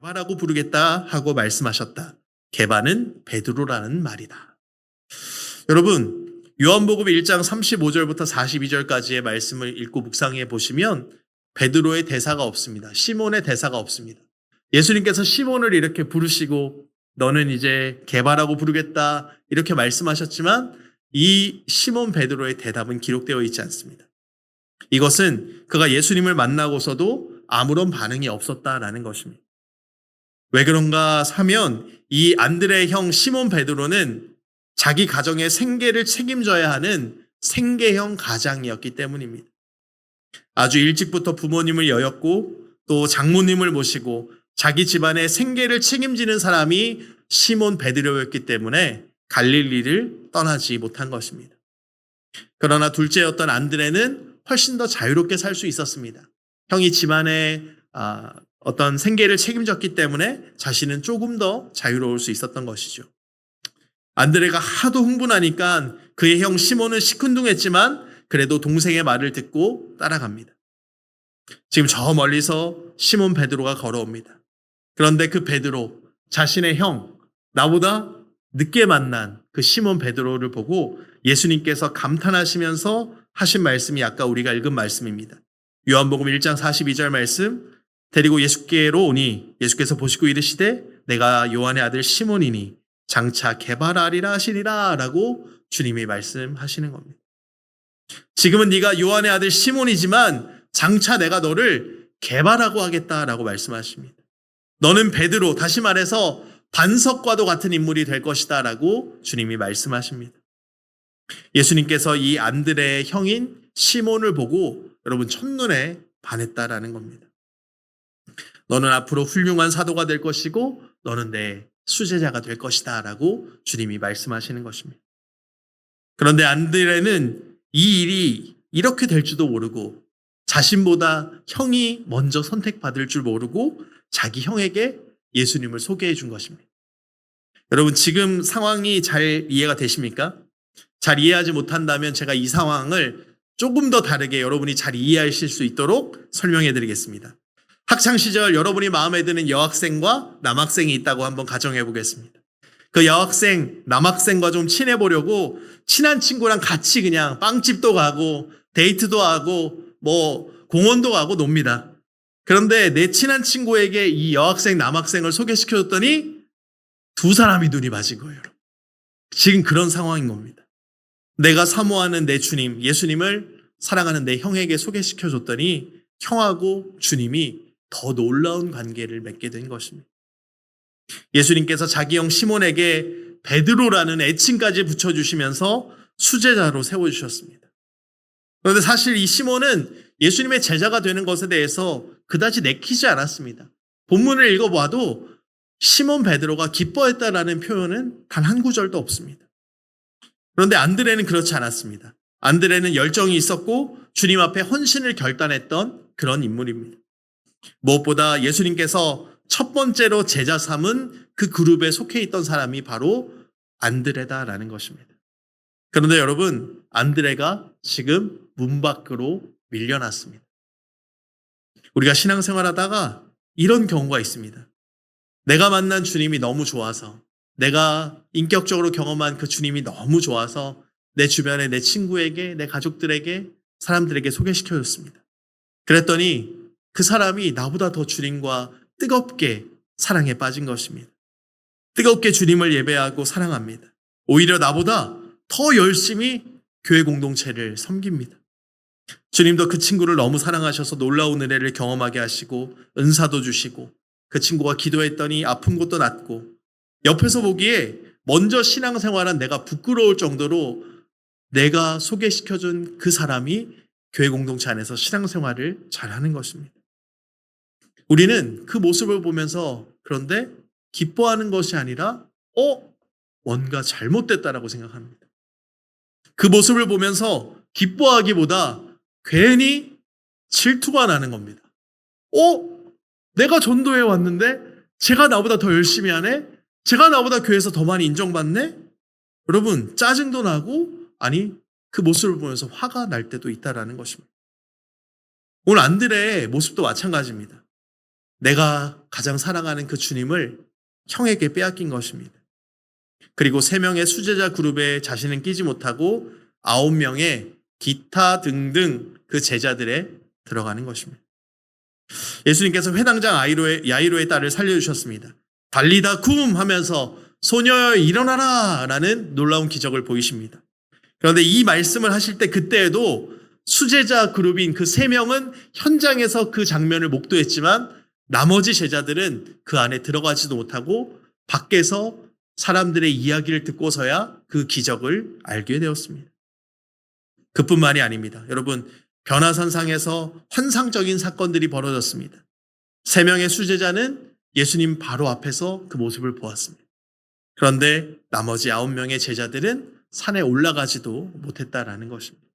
게바라고 부르겠다 하고 말씀하셨다. 게바는 베드로라는 말이다. 여러분, 요한복음 1장 35절부터 42절까지의 말씀을 읽고 묵상해 보시면 베드로의 대사가 없습니다. 시몬의 대사가 없습니다. 예수님께서 시몬을 이렇게 부르시고 너는 이제 게바라고 부르겠다 이렇게 말씀하셨지만 이 시몬 베드로의 대답은 기록되어 있지 않습니다. 이것은 그가 예수님을 만나고서도 아무런 반응이 없었다라는 것입니다. 왜 그런가 하면 이 안드레의 형 시몬 베드로는 자기 가정의 생계를 책임져야 하는 생계형 가장이었기 때문입니다. 아주 일찍부터 부모님을 여였고 또 장모님을 모시고 자기 집안의 생계를 책임지는 사람이 시몬 베드로였기 때문에 갈릴리를 떠나지 못한 것입니다. 그러나 둘째였던 안드레는 훨씬 더 자유롭게 살 수 있었습니다. 형이 집안의 어떤 생계를 책임졌기 때문에 자신은 조금 더 자유로울 수 있었던 것이죠. 안드레가 하도 흥분하니까 그의 형 시몬은 시큰둥했지만 그래도 동생의 말을 듣고 따라갑니다. 지금 저 멀리서 시몬 베드로가 걸어옵니다. 그런데 그 베드로, 자신의 형, 나보다 늦게 만난 그 시몬 베드로를 보고 예수님께서 감탄하시면서 하신 말씀이 아까 우리가 읽은 말씀입니다. 요한복음 1장 42절 말씀, 데리고 예수께로 오니 예수께서 보시고 이르시되 내가 요한의 아들 시몬이니 장차 게바라리라 하시리라 라고 주님이 말씀하시는 겁니다. 지금은 네가 요한의 아들 시몬이지만 장차 내가 너를 게바라고 하겠다라고 말씀하십니다. 너는 베드로, 다시 말해서 반석과도 같은 인물이 될 것이다 라고 주님이 말씀하십니다. 예수님께서 이 안드레의 형인 시몬을 보고 여러분 첫눈에 반했다라는 겁니다. 너는 앞으로 훌륭한 사도가 될 것이고 너는 내 수제자가 될 것이다 라고 주님이 말씀하시는 것입니다. 그런데 안드레는 이 일이 이렇게 될 줄도 모르고 자신보다 형이 먼저 선택받을 줄 모르고 자기 형에게 예수님을 소개해 준 것입니다. 여러분 지금 상황이 잘 이해가 되십니까? 잘 이해하지 못한다면 제가 이 상황을 조금 더 다르게 여러분이 잘 이해하실 수 있도록 설명해 드리겠습니다. 학창시절 여러분이 마음에 드는 여학생과 남학생이 있다고 한번 가정해 보겠습니다. 그 여학생, 남학생과 좀 친해보려고 친한 친구랑 같이 그냥 빵집도 가고 데이트도 하고 공원도 가고 놉니다. 그런데 내 친한 친구에게 이 여학생, 남학생을 소개시켜줬더니 두 사람이 눈이 맞은 거예요. 지금 그런 상황인 겁니다. 내가 사모하는 내 주님, 예수님을 사랑하는 내 형에게 소개시켜줬더니 형하고 주님이 더 놀라운 관계를 맺게 된 것입니다. 예수님께서 자기 형 시몬에게 베드로라는 애칭까지 붙여주시면서 수제자로 세워주셨습니다. 그런데 사실 이 시몬은 예수님의 제자가 되는 것에 대해서 그다지 내키지 않았습니다. 본문을 읽어봐도 시몬 베드로가 기뻐했다라는 표현은 단 한 구절도 없습니다. 그런데 안드레는 그렇지 않았습니다. 안드레는 열정이 있었고 주님 앞에 헌신을 결단했던 그런 인물입니다. 무엇보다 예수님께서 첫 번째로 제자 삼은 그 그룹에 속해 있던 사람이 바로 안드레다라는 것입니다. 그런데 여러분, 안드레가 지금 문 밖으로 밀려났습니다. 우리가 신앙생활하다가 이런 경우가 있습니다. 내가 만난 주님이 너무 좋아서, 내가 인격적으로 경험한 그 주님이 너무 좋아서 내 주변에 내 친구에게, 내 가족들에게, 사람들에게 소개시켜줬습니다. 그랬더니 그 사람이 나보다 더 주님과 뜨겁게 사랑에 빠진 것입니다. 뜨겁게 주님을 예배하고 사랑합니다. 오히려 나보다 더 열심히 교회 공동체를 섬깁니다. 주님도 그 친구를 너무 사랑하셔서 놀라운 은혜를 경험하게 하시고 은사도 주시고 그 친구가 기도했더니 아픈 것도 낫고 옆에서 보기에 먼저 신앙생활한 내가 부끄러울 정도로 내가 소개시켜준 그 사람이 교회 공동체 안에서 신앙생활을 잘하는 것입니다. 우리는 그 모습을 보면서 그런데 기뻐하는 것이 아니라 뭔가 잘못됐다라고 생각합니다. 그 모습을 보면서 기뻐하기보다 괜히 질투가 나는 겁니다. 내가 전도회 왔는데 제가 나보다 더 열심히 하네? 제가 나보다 교회에서 더 많이 인정받네? 여러분 짜증도 나고 그 모습을 보면서 화가 날 때도 있다라는 것입니다. 오늘 안드레의 모습도 마찬가지입니다. 내가 가장 사랑하는 그 주님을 형에게 빼앗긴 것입니다. 그리고 3명의 수제자 그룹에 자신은 끼지 못하고 9명의 기타 등등 그 제자들에 들어가는 것입니다. 예수님께서 회당장 야이로의 딸을 살려주셨습니다. 달리다 쿰 하면서 소녀여 일어나라 라는 놀라운 기적을 보이십니다. 그런데 이 말씀을 하실 때 그때에도 수제자 그룹인 그 3명은 현장에서 그 장면을 목도했지만 나머지 제자들은 그 안에 들어가지도 못하고 밖에서 사람들의 이야기를 듣고서야 그 기적을 알게 되었습니다. 그뿐만이 아닙니다. 여러분, 변화산상에서 환상적인 사건들이 벌어졌습니다. 3명의 수제자는 예수님 바로 앞에서 그 모습을 보았습니다. 그런데 나머지 9명의 제자들은 산에 올라가지도 못했다라는 것입니다.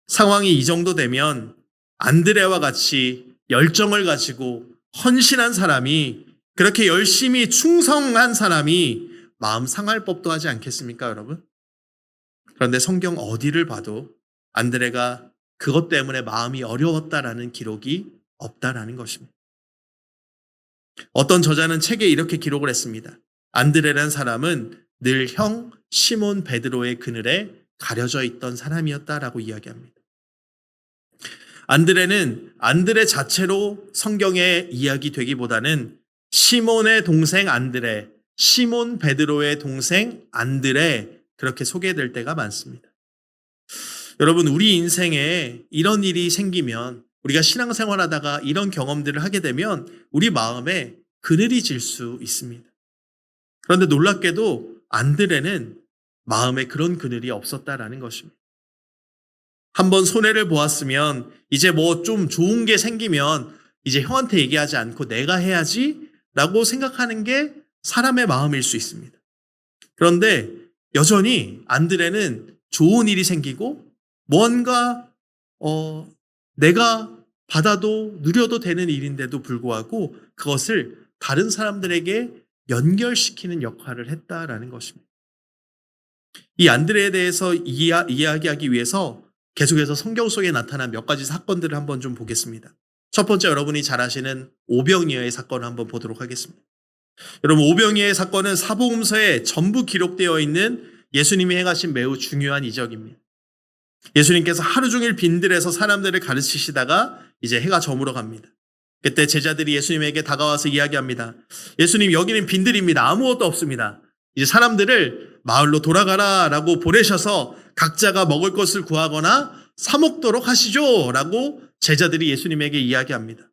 상황이 이 정도 되면 안드레와 같이 열정을 가지고 헌신한 사람이, 그렇게 열심히 충성한 사람이 마음 상할 법도 하지 않겠습니까, 여러분? 그런데 성경 어디를 봐도 안드레가 그것 때문에 마음이 어려웠다라는 기록이 없다라는 것입니다. 어떤 저자는 책에 이렇게 기록을 했습니다. 안드레란 사람은 늘 형 시몬 베드로의 그늘에 가려져 있던 사람이었다라고 이야기합니다. 안드레는 안드레 자체로 성경에 이야기되기보다는 시몬의 동생 안드레, 시몬 베드로의 동생 안드레, 그렇게 소개될 때가 많습니다. 여러분, 우리 인생에 이런 일이 생기면, 우리가 신앙생활하다가 이런 경험들을 하게 되면 우리 마음에 그늘이 질 수 있습니다. 그런데 놀랍게도 안드레는 마음에 그런 그늘이 없었다라는 것입니다. 한번 손해를 보았으면 이제 뭐 좀 좋은 게 생기면 이제 형한테 얘기하지 않고 내가 해야지 라고 생각하는 게 사람의 마음일 수 있습니다. 그런데 여전히 안드레는 좋은 일이 생기고 뭔가 내가 받아도 누려도 되는 일인데도 불구하고 그것을 다른 사람들에게 연결시키는 역할을 했다라는 것입니다. 이 안드레에 대해서 이야기하기 위해서 계속해서 성경 속에 나타난 몇 가지 사건들을 한번 좀 보겠습니다. 첫 번째, 여러분이 잘 아시는 오병이어의 사건을 한번 보도록 하겠습니다. 여러분, 오병이어의 사건은 사복음서에 전부 기록되어 있는 예수님이 행하신 매우 중요한 이적입니다. 예수님께서 하루 종일 빈들에서 사람들을 가르치시다가 이제 해가 저물어 갑니다. 그때 제자들이 예수님에게 다가와서 이야기합니다. 예수님, 여기는 빈들입니다. 아무것도 없습니다. 이제 사람들을 마을로 돌아가라 라고 보내셔서 각자가 먹을 것을 구하거나 사 먹도록 하시죠 라고 제자들이 예수님에게 이야기합니다.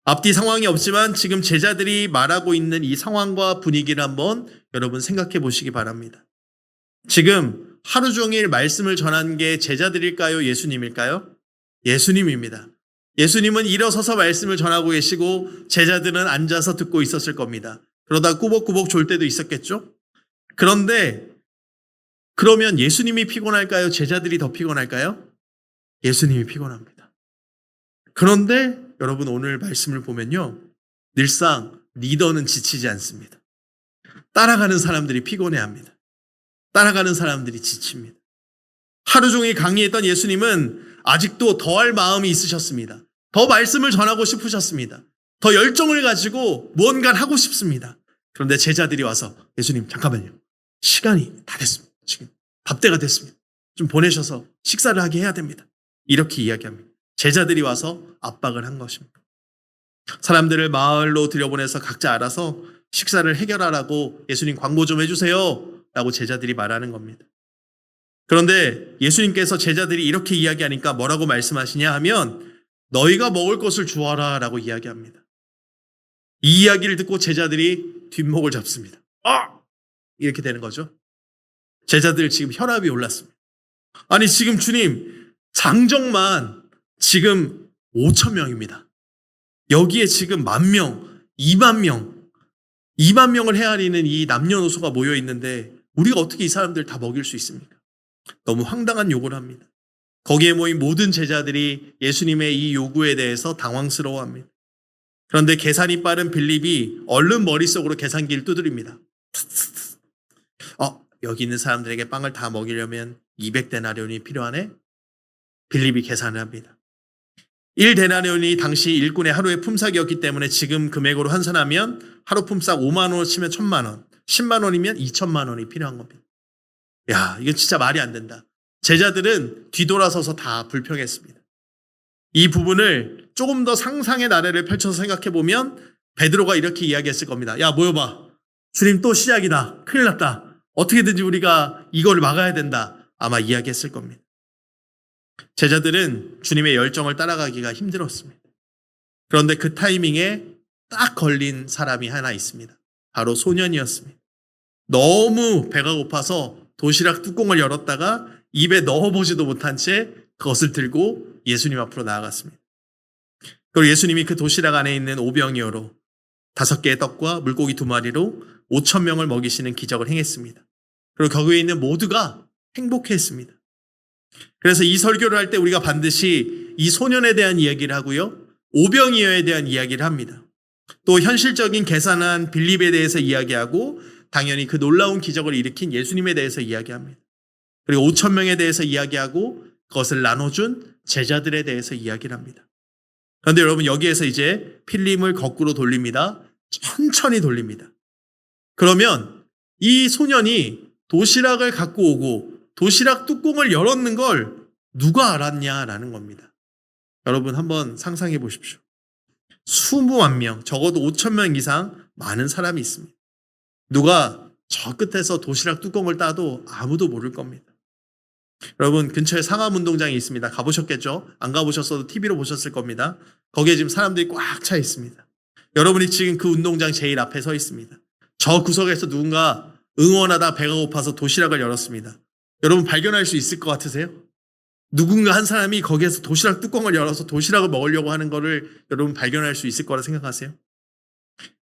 앞뒤 상황이 없지만 지금 제자들이 말하고 있는 이 상황과 분위기를 한번 여러분 생각해 보시기 바랍니다. 지금 하루 종일 말씀을 전한 게 제자들일까요? 예수님일까요? 예수님입니다. 예수님은 일어서서 말씀을 전하고 계시고 제자들은 앉아서 듣고 있었을 겁니다. 그러다 꾸벅꾸벅 졸 때도 있었겠죠? 그런데 그러면 예수님이 피곤할까요? 제자들이 더 피곤할까요? 예수님이 피곤합니다. 그런데 여러분, 오늘 말씀을 보면요, 늘상 리더는 지치지 않습니다. 따라가는 사람들이 피곤해합니다. 따라가는 사람들이 지칩니다. 하루 종일 강의했던 예수님은 아직도 더할 마음이 있으셨습니다. 더 말씀을 전하고 싶으셨습니다. 더 열정을 가지고 무언가를 하고 싶습니다. 그런데 제자들이 와서 예수님 잠깐만요. 시간이 다 됐습니다. 지금 밥때가 됐습니다. 좀 보내셔서 식사를 하게 해야 됩니다. 이렇게 이야기합니다. 제자들이 와서 압박을 한 것입니다. 사람들을 마을로 들여보내서 각자 알아서 식사를 해결하라고 예수님 광고 좀 해주세요 라고 제자들이 말하는 겁니다. 그런데 예수님께서 제자들이 이렇게 이야기하니까 뭐라고 말씀하시냐 하면 너희가 먹을 것을 주어라 라고 이야기합니다. 이 이야기를 듣고 제자들이 뒷목을 잡습니다. 이렇게 되는 거죠. 제자들 지금 혈압이 올랐습니다. 아니, 지금 주님 장정만 지금 5천 명입니다. 여기에 지금 10,000명, 2만 명을 헤아리는 이 남녀노소가 모여 있는데 우리가 어떻게 이 사람들 다 먹일 수 있습니까? 너무 황당한 요구를 합니다. 거기에 모인 모든 제자들이 예수님의 이 요구에 대해서 당황스러워합니다. 그런데 계산이 빠른 빌립이 얼른 머릿속으로 계산기를 두드립니다. 여기 있는 사람들에게 빵을 다 먹이려면 200데나리온이 필요하네? 빌립이 계산을 합니다. 1데나리온이 당시 일꾼의 하루의 품삯이었기 때문에 지금 금액으로 환산하면 하루 품삯 5만 원을 치면 1,000만 원, 10만 원이면 2천만 원이 필요한 겁니다. 야, 이건 진짜 말이 안 된다. 제자들은 뒤돌아서서 다 불평했습니다. 이 부분을 조금 더 상상의 나래를 펼쳐서 생각해 보면 베드로가 이렇게 이야기했을 겁니다. 야, 모여봐. 주님 또 시작이다. 큰일 났다. 어떻게든지 우리가 이걸 막아야 된다. 아마 이야기했을 겁니다. 제자들은 주님의 열정을 따라가기가 힘들었습니다. 그런데 그 타이밍에 딱 걸린 사람이 하나 있습니다. 바로 소년이었습니다. 너무 배가 고파서 도시락 뚜껑을 열었다가 입에 넣어보지도 못한 채 그것을 들고 예수님 앞으로 나아갔습니다. 그리고 예수님이 그 도시락 안에 있는 오병이어로 5개의 떡과 물고기 2마리로 5,000명을 먹이시는 기적을 행했습니다. 그리고 거기에 있는 모두가 행복했습니다. 그래서 이 설교를 할 때 우리가 반드시 이 소년에 대한 이야기를 하고요. 오병이어에 대한 이야기를 합니다. 또 현실적인 계산한 빌립에 대해서 이야기하고 당연히 그 놀라운 기적을 일으킨 예수님에 대해서 이야기합니다. 그리고 5,000명에 대해서 이야기하고 그것을 나눠준 제자들에 대해서 이야기를 합니다. 그런데 여러분 여기에서 이제 필름을 거꾸로 돌립니다. 천천히 돌립니다. 그러면 이 소년이 도시락을 갖고 오고 도시락 뚜껑을 열었는 걸 누가 알았냐라는 겁니다. 여러분 한번 상상해 보십시오. 20만 명, 적어도 5,000명 이상 많은 사람이 있습니다. 누가 저 끝에서 도시락 뚜껑을 따도 아무도 모를 겁니다. 여러분 근처에 상암운동장이 있습니다. 가보셨겠죠? 안 가보셨어도 TV로 보셨을 겁니다. 거기에 지금 사람들이 꽉 차 있습니다. 여러분이 지금 그 운동장 제일 앞에 서 있습니다. 저 구석에서 누군가 응원하다 배가 고파서 도시락을 열었습니다. 여러분 발견할 수 있을 것 같으세요? 누군가 한 사람이 거기에서 도시락 뚜껑을 열어서 도시락을 먹으려고 하는 것을 여러분 발견할 수 있을 거라 생각하세요?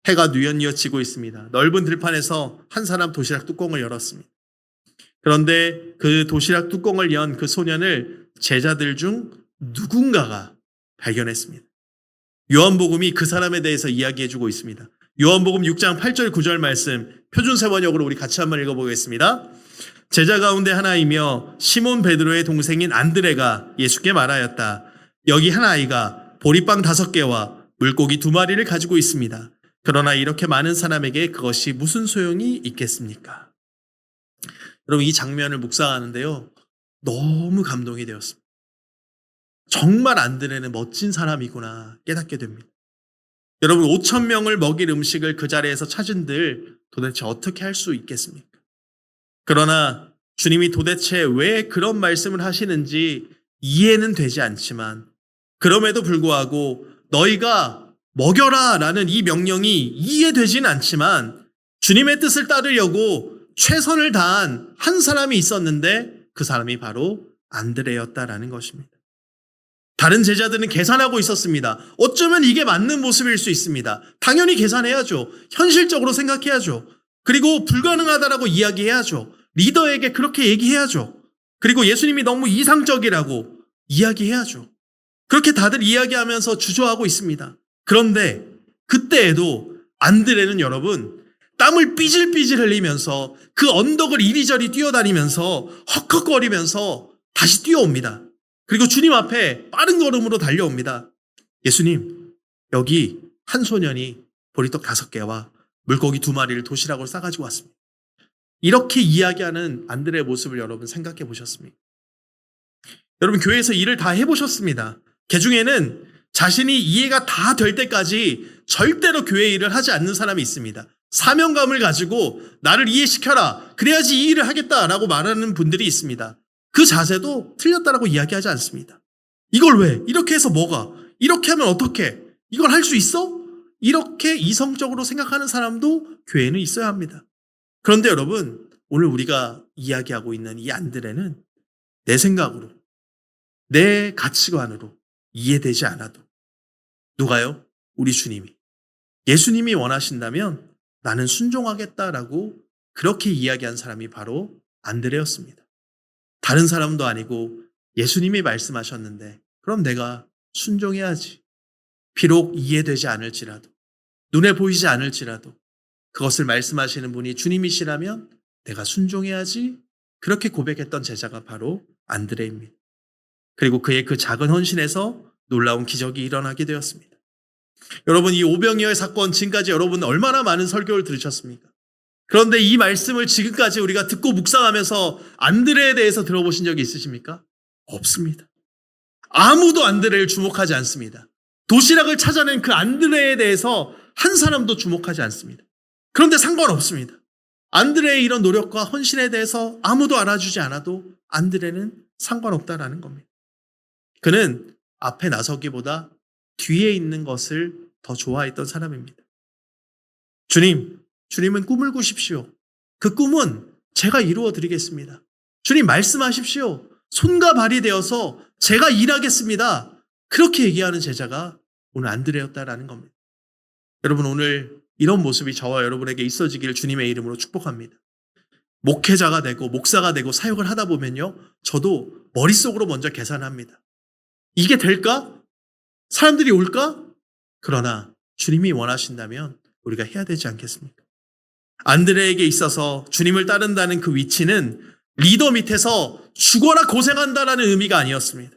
해가 뉘엿뉘엿 지고 있습니다. 넓은 들판에서 한 사람 도시락 뚜껑을 열었습니다. 그런데 그 도시락 뚜껑을 연 그 소년을 제자들 중 누군가가 발견했습니다. 요한복음이 그 사람에 대해서 이야기해주고 있습니다. 요한복음 6장 8절 9절 말씀 표준세번역으로 우리 같이 한번 읽어보겠습니다. 제자 가운데 하나이며 시몬 베드로의 동생인 안드레가 예수께 말하였다. 여기 한 아이가 보리빵 5개와 물고기 2마리를 가지고 있습니다. 그러나 이렇게 많은 사람에게 그것이 무슨 소용이 있겠습니까? 여러분 이 장면을 묵상하는데요. 너무 감동이 되었습니다. 정말 안드레는 멋진 사람이구나 깨닫게 됩니다. 여러분 5,000명을 먹일 음식을 그 자리에서 찾은들 도대체 어떻게 할 수 있겠습니까? 그러나 주님이 도대체 왜 그런 말씀을 하시는지 이해는 되지 않지만 그럼에도 불구하고 너희가 먹여라 라는 이 명령이 이해되지는 않지만 주님의 뜻을 따르려고 최선을 다한 한 사람이 있었는데 그 사람이 바로 안드레였다라는 것입니다. 다른 제자들은 계산하고 있었습니다. 어쩌면 이게 맞는 모습일 수 있습니다. 당연히 계산해야죠. 현실적으로 생각해야죠. 그리고 불가능하다라고 이야기해야죠. 리더에게 그렇게 얘기해야죠. 그리고 예수님이 너무 이상적이라고 이야기해야죠. 그렇게 다들 이야기하면서 주저하고 있습니다. 그런데 그때에도 안드레는 여러분 땀을 삐질삐질 흘리면서 그 언덕을 이리저리 뛰어다니면서 헉헉거리면서 다시 뛰어옵니다. 그리고 주님 앞에 빠른 걸음으로 달려옵니다. 예수님, 여기 한 소년이 보리떡 5개와 물고기 2마리를 도시락으로 싸가지고 왔습니다. 이렇게 이야기하는 안드레의 모습을 여러분 생각해 보셨습니까? 여러분 교회에서 일을 다 해보셨습니다. 그중에는 자신이 이해가 다 될 때까지 절대로 교회 일을 하지 않는 사람이 있습니다. 사명감을 가지고 나를 이해시켜라. 그래야지 이 일을 하겠다라고 말하는 분들이 있습니다. 그 자세도 틀렸다라고 이야기하지 않습니다. 이걸 왜? 이렇게 해서 뭐가? 이렇게 하면 어떻게? 이걸 할 수 있어? 이렇게 이성적으로 생각하는 사람도 교회에는 있어야 합니다. 그런데 여러분 오늘 우리가 이야기하고 있는 이 안드레는 내 생각으로 내 가치관으로 이해되지 않아도 누가요? 우리 주님이 예수님이 원하신다면 나는 순종하겠다라고 그렇게 이야기한 사람이 바로 안드레였습니다. 다른 사람도 아니고 예수님이 말씀하셨는데 그럼 내가 순종해야지. 비록 이해되지 않을지라도 눈에 보이지 않을지라도 그것을 말씀하시는 분이 주님이시라면 내가 순종해야지. 그렇게 고백했던 제자가 바로 안드레입니다. 그리고 그의 그 작은 헌신에서 놀라운 기적이 일어나게 되었습니다. 여러분, 이 오병이어의 사건 지금까지 여러분 얼마나 많은 설교를 들으셨습니까? 그런데 이 말씀을 지금까지 우리가 듣고 묵상하면서 안드레에 대해서 들어보신 적이 있으십니까? 없습니다. 아무도 안드레를 주목하지 않습니다. 도시락을 찾아낸 그 안드레에 대해서 한 사람도 주목하지 않습니다. 그런데 상관없습니다. 안드레의 이런 노력과 헌신에 대해서 아무도 알아주지 않아도 안드레는 상관없다라는 겁니다. 그는 앞에 나서기보다 뒤에 있는 것을 더 좋아했던 사람입니다. 주님은 꿈을 꾸십시오. 그 꿈은 제가 이루어 드리겠습니다. 주님 말씀하십시오. 손과 발이 되어서 제가 일하겠습니다. 그렇게 얘기하는 제자가 오늘 안드레였다라는 겁니다. 여러분, 오늘 이런 모습이 저와 여러분에게 있어지기를 주님의 이름으로 축복합니다. 목회자가 되고 목사가 되고 사역을 하다 보면요, 저도 머릿속으로 먼저 계산합니다. 이게 될까? 사람들이 올까? 그러나 주님이 원하신다면 우리가 해야 되지 않겠습니까? 안드레에게 있어서 주님을 따른다는 그 위치는 리더 밑에서 죽어라 고생한다라는 의미가 아니었습니다.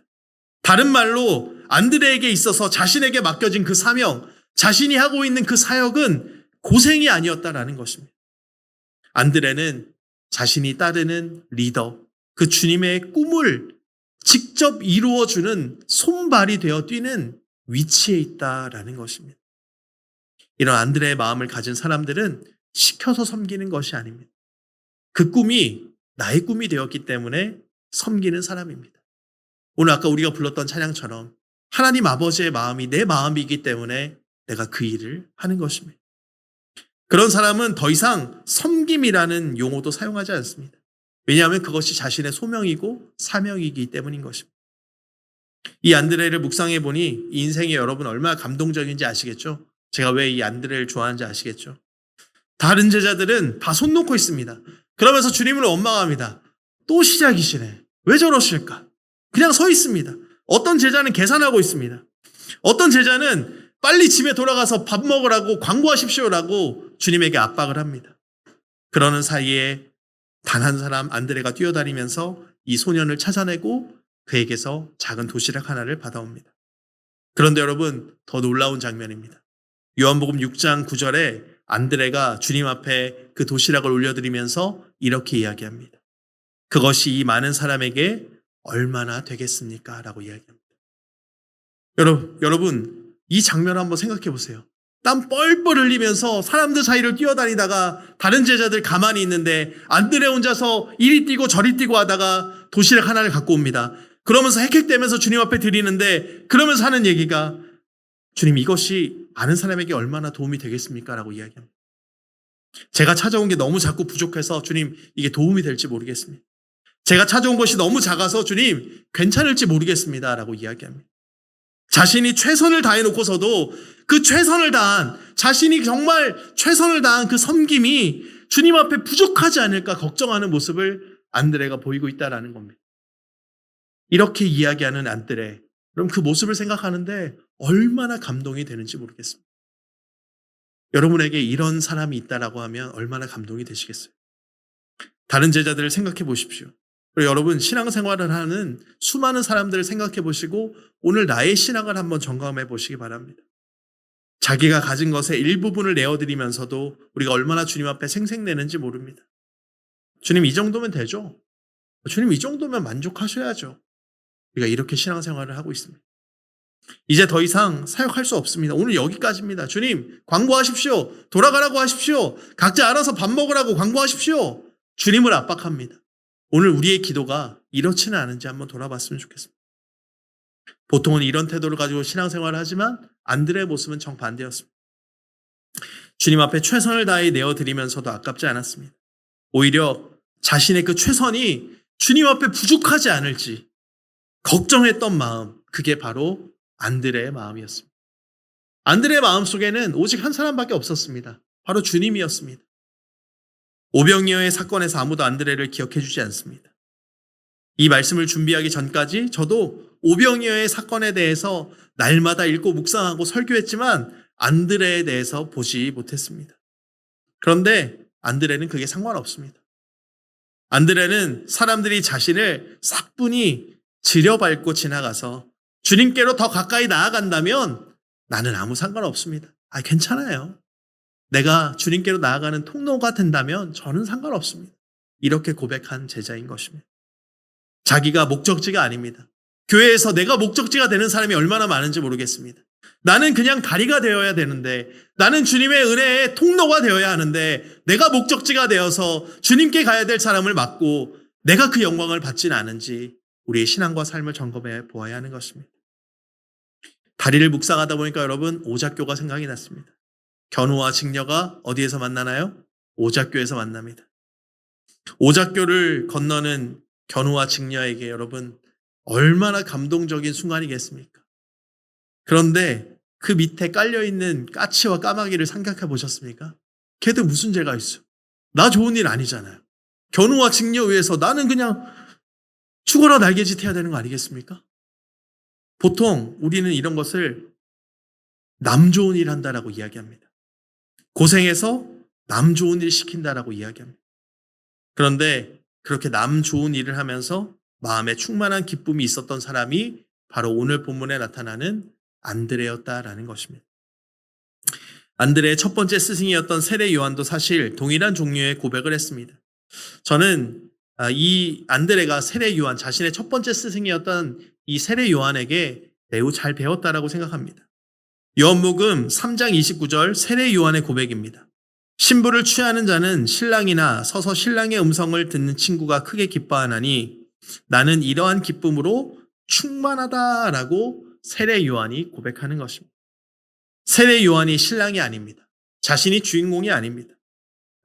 다른 말로 안드레에게 있어서 자신에게 맡겨진 그 사명, 자신이 하고 있는 그 사역은 고생이 아니었다라는 것입니다. 안드레는 자신이 따르는 리더, 그 주님의 꿈을 직접 이루어주는 손발이 되어 뛰는 위치에 있다라는 것입니다. 이런 안드레의 마음을 가진 사람들은 시켜서 섬기는 것이 아닙니다. 그 꿈이 나의 꿈이 되었기 때문에 섬기는 사람입니다. 오늘 아까 우리가 불렀던 찬양처럼 하나님 아버지의 마음이 내 마음이기 때문에 내가 그 일을 하는 것입니다. 그런 사람은 더 이상 섬김이라는 용어도 사용하지 않습니다. 왜냐하면 그것이 자신의 소명이고 사명이기 때문인 것입니다. 이 안드레를 묵상해 보니 이 인생이 여러분 얼마나 감동적인지 아시겠죠? 제가 왜 이 안드레를 좋아하는지 아시겠죠? 다른 제자들은 다 손 놓고 있습니다. 그러면서 주님을 원망합니다. 또 시작이시네. 왜 저러실까? 그냥 서 있습니다. 어떤 제자는 계산하고 있습니다. 어떤 제자는 빨리 집에 돌아가서 밥 먹으라고 광고하십시오라고 주님에게 압박을 합니다. 그러는 사이에 단 한 사람 안드레가 뛰어다니면서 이 소년을 찾아내고 그에게서 작은 도시락 하나를 받아옵니다. 그런데 여러분, 더 놀라운 장면입니다. 요한복음 6장 9절에 안드레가 주님 앞에 그 도시락을 올려드리면서 이렇게 이야기합니다. 그것이 이 많은 사람에게 얼마나 되겠습니까? 라고 이야기합니다. 여러분, 이 장면을 한번 생각해 보세요. 땀 뻘뻘 흘리면서 사람들 사이를 뛰어다니다가 다른 제자들 가만히 있는데 안드레 혼자서 이리 뛰고 저리 뛰고 하다가 도시락 하나를 갖고 옵니다. 그러면서 헥헥대면서 주님 앞에 드리는데 그러면서 하는 얘기가 주님, 이것이 많은 사람에게 얼마나 도움이 되겠습니까? 라고 이야기합니다. 제가 찾아온 게 너무 작고 부족해서 주님, 이게 도움이 될지 모르겠습니다. 제가 찾아온 것이 너무 작아서 주님, 괜찮을지 모르겠습니다. 라고 이야기합니다. 자신이 최선을 다해놓고서도 그 최선을 다한, 자신이 정말 최선을 다한 그 섬김이 주님 앞에 부족하지 않을까 걱정하는 모습을 안드레가 보이고 있다는 겁니다. 이렇게 이야기하는 안드레, 그럼 그 모습을 생각하는데 얼마나 감동이 되는지 모르겠습니다. 여러분에게 이런 사람이 있다라고 하면 얼마나 감동이 되시겠어요? 다른 제자들을 생각해 보십시오. 그리고 여러분, 신앙생활을 하는 수많은 사람들을 생각해 보시고 오늘 나의 신앙을 한번 점검해 보시기 바랍니다. 자기가 가진 것의 일부분을 내어드리면서도 우리가 얼마나 주님 앞에 생색내는지 모릅니다. 주님, 이 정도면 되죠? 주님, 이 정도면 만족하셔야죠. 우리가 이렇게 신앙생활을 하고 있습니다. 이제 더 이상 사역할 수 없습니다. 오늘 여기까지입니다. 주님, 광고하십시오. 돌아가라고 하십시오. 각자 알아서 밥 먹으라고 광고하십시오. 주님을 압박합니다. 오늘 우리의 기도가 이렇지는 않은지 한번 돌아봤으면 좋겠습니다. 보통은 이런 태도를 가지고 신앙생활을 하지만 안드레의 모습은 정반대였습니다. 주님 앞에 최선을 다해 내어드리면서도 아깝지 않았습니다. 오히려 자신의 그 최선이 주님 앞에 부족하지 않을지 걱정했던 마음, 그게 바로 안드레의 마음이었습니다. 안드레의 마음 속에는 오직 한 사람밖에 없었습니다. 바로 주님이었습니다. 오병이어의 사건에서 아무도 안드레를 기억해 주지 않습니다. 이 말씀을 준비하기 전까지 저도 오병이어의 사건에 대해서 날마다 읽고 묵상하고 설교했지만 안드레에 대해서 보지 못했습니다. 그런데 안드레는 그게 상관없습니다. 안드레는 사람들이 자신을 사뿐히 지려밟고 지나가서 주님께로 더 가까이 나아간다면 나는 아무 상관없습니다. 괜찮아요. 내가 주님께로 나아가는 통로가 된다면 저는 상관없습니다. 이렇게 고백한 제자인 것입니다. 자기가 목적지가 아닙니다. 교회에서 내가 목적지가 되는 사람이 얼마나 많은지 모르겠습니다. 나는 그냥 다리가 되어야 되는데, 나는 주님의 은혜의 통로가 되어야 하는데, 내가 목적지가 되어서 주님께 가야 될 사람을 맡고 내가 그 영광을 받지는 않은지 우리의 신앙과 삶을 점검해 보아야 하는 것입니다. 다리를 묵상하다 보니까 여러분, 오작교가 생각이 났습니다. 견우와 직녀가 어디에서 만나나요? 오작교에서 만납니다. 오작교를 건너는 견우와 직녀에게 여러분, 얼마나 감동적인 순간이겠습니까? 그런데 그 밑에 깔려있는 까치와 까마귀를 생각해 보셨습니까? 걔들 무슨 죄가 있어? 나 좋은 일 아니잖아요. 견우와 직녀 위해서 나는 그냥 죽어라 날개짓 해야 되는 거 아니겠습니까? 보통 우리는 이런 것을 남 좋은 일 한다라고 이야기합니다. 고생해서 남 좋은 일 시킨다라고 이야기합니다. 그런데 그렇게 남 좋은 일을 하면서 마음에 충만한 기쁨이 있었던 사람이 바로 오늘 본문에 나타나는 안드레였다라는 것입니다. 안드레의 첫 번째 스승이었던 세례 요한도 사실 동일한 종류의 고백을 했습니다. 저는 이 안드레가 세례 요한, 자신의 첫 번째 스승이었던 이 세례 요한에게 매우 잘 배웠다라고 생각합니다. 요한복음 3장 29절 세례 요한의 고백입니다. 신부를 취하는 자는 신랑이나 서서 신랑의 음성을 듣는 친구가 크게 기뻐하나니 나는 이러한 기쁨으로 충만하다라고 세례 요한이 고백하는 것입니다. 세례 요한이 신랑이 아닙니다. 자신이 주인공이 아닙니다.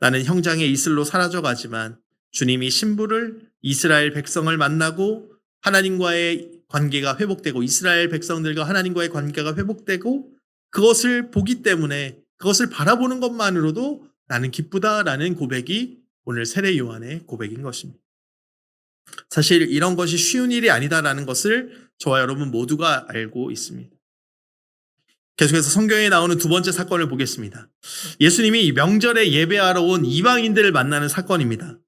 나는 형장의 이슬로 사라져가지만 주님이 신부를 이스라엘 백성을 만나고 하나님과의 관계가 회복되고 이스라엘 백성들과 하나님과의 관계가 회복되고 그것을 보기 때문에 그것을 바라보는 것만으로도 나는 기쁘다라는 고백이 오늘 세례 요한의 고백인 것입니다. 사실 이런 것이 쉬운 일이 아니다라는 것을 저와 여러분 모두가 알고 있습니다. 계속해서 성경에 나오는 두 번째 사건을 보겠습니다. 예수님이 명절에 예배하러 온 이방인들을 만나는 사건입니다.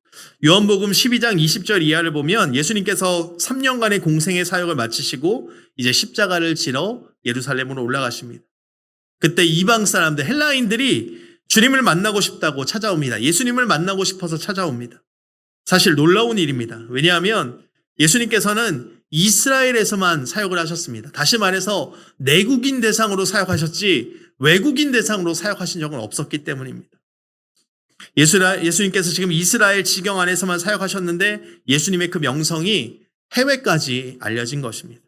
요한복음 12장 20절 이하를 보면 예수님께서 3년간의 공생의 사역을 마치시고 이제 십자가를 지러 예루살렘으로 올라가십니다. 그때 이방 사람들, 헬라인들이 주님을 만나고 싶다고 찾아옵니다. 예수님을 만나고 싶어서 찾아옵니다. 사실 놀라운 일입니다. 왜냐하면 예수님께서는 이스라엘에서만 사역을 하셨습니다. 다시 말해서 내국인 대상으로 사역하셨지 외국인 대상으로 사역하신 적은 없었기 때문입니다. 예수님께서 지금 이스라엘 지경 안에서만 사역하셨는데 예수님의 그 명성이 해외까지 알려진 것입니다.